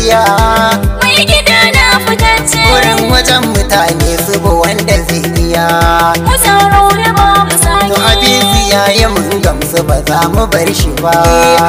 gaskiya. Mai gida na fitacce. Wurin wajen mutane su bu wanda zai iya. Mu tsaro da babu sake. To Hafizu yayi mun gamsu ba za mu bar shi ba.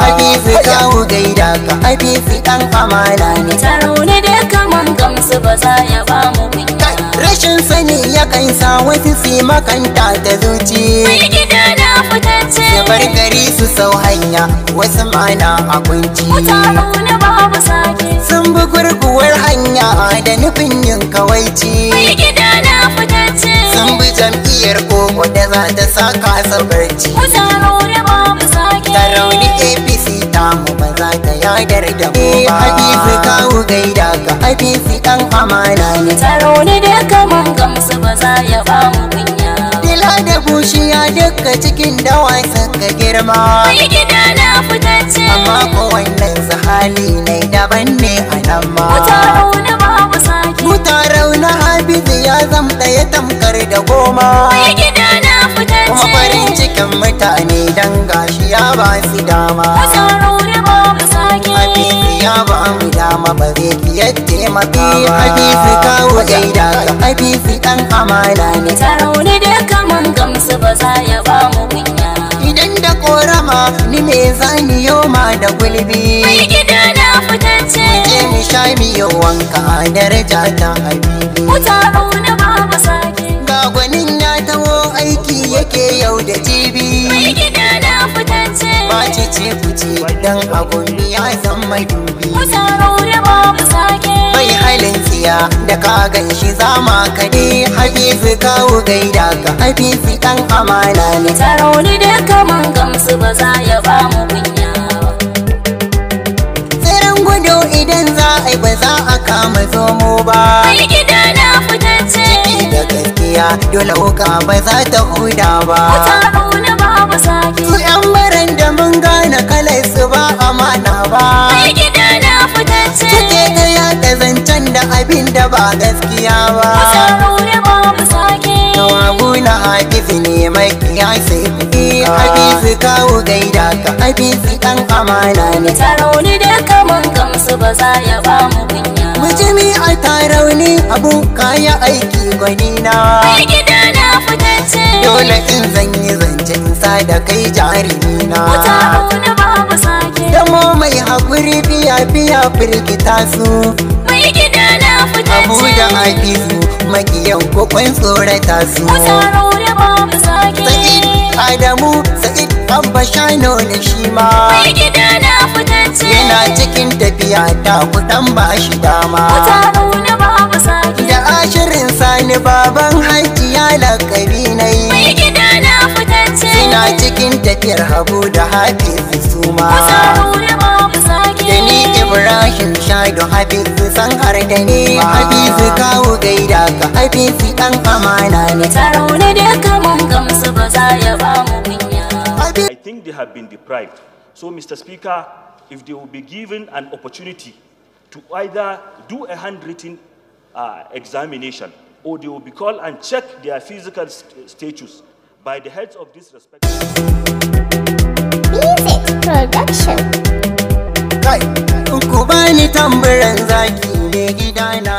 Hafizu kawo gaida ka, Hafizu dan amana ne. Tsaro ne da kaman gamsu ba za ya ba mu kunya. Rashin sani yakan sa wasu su makanta ta zuci. Mai gida na fitacce. Su bar gari su sau hanya, wasu mana a kunci. Mu tsaro da babu sake. Sun bi gurguwar hanya da nufin yin kawaici. Mai gida na fitacce. Sun bi jam'iyyar koko da za ta saka su barci. Mu tsaro da babu sake. Tarauni APC tamu ba za ta yadar da mu ba. Hafizu kawo gaida ka, Hafizu dan amana ne. Tsaro ne da kaman gamsu ba za ya ba mu kunya. Dila da bushiya duka cikin dawa suka girma. Mai gida na fitacce. Amma ko wannan su hali ne daban ne a nan ma. Mu tsaro da babu sake. Mutarau na Hafizu ya zam ɗaya tamkar da goma. Mai gida na fitacce. Kuma farin cikin mutane dan gashi ya ba su dama. Mu tsaro da babu sake. Hafizu ya ba mu dama ba zai fiye taimaka ba. Hafizu kawo gaida ka, Hafizu dan amana ne. Tsaro ne da kaman gamsu ba za ya ba mu kunya. Idan da korama ni me zani yoma da gulbi. Mai gida na fitacce. Je mu sha miyo wanka daraja ta Habibi. Mu tsaro da babu sake. Ga gwanin ya taho aiki yake yau da jibi. Mai gida na fitacce. Ba ce kuce dan abun ya san mai dubi. Mu tsaro da babu sake. Bai halin tsiya da ka gan shi zama ka ne. Hafizu kawo gaida ka, Hafizu dan amana ne. Tsaro ne da kaman gamsu ba za ya ba mu kunya. Tsirin gudu idan za a yi ba za a kama zomo ba. Mai gida na fitacce. Ciki da gaskiya dole wuka ba za ta huda ba. Mu tsaro da babu sake. Su 'yan baran da mun gane kalar su ba amana ba. Mai gida na fitacce. Suke ta yaɗa zancen da abin da ba gaskiya ba. Mu tsaro da babu sake. Jawabu na Hafizu ne mai kiyasi kuɗi. Hafizu kawo gaida ka, Hafizu dan amana ne. Tsaro ne da kaman gamsu ba za ya ba mu kunya. Mujimi a tarauni abu kaya aiki gwanina. Mai gida na fitacce. Dole in zan yi zancen sa da kai jarimina. Mu tsaro da babu sake. Damo mai haƙuri fiya firgita su. Mai gida na Abu fitacce. da Hafizu makiyan kokon tsorata su. Mu tsaro da babu sake. Sa'id Adamu Sa'id Abba Shano da shi ma. Mai gida na fitacce. Yana cikin tafiya ta kudan ba shi dama. Mu tsaro da babu sake. Da ashirin sani baban hajiya lakabi na Mai yi. gida na fitacce. Suna cikin tafiyar Habu da Hafizu su ma. Mu tsaro da babu sake. Da ni Ibrahim Shaidu Hafizu san har da ni. Hafizu kawo gaida ka, Hafizu dan amana ne. Tsaro ne da kaman gamsu ba za ya ba mu kunya. I think they have been deprived. So, Mr. Speaker, if they will be given an opportunity to either do a handwritten examination or they will be called and check their physical status by the heads of this respective Music Production. Kai, ku bani tambaran zaki ne gidana.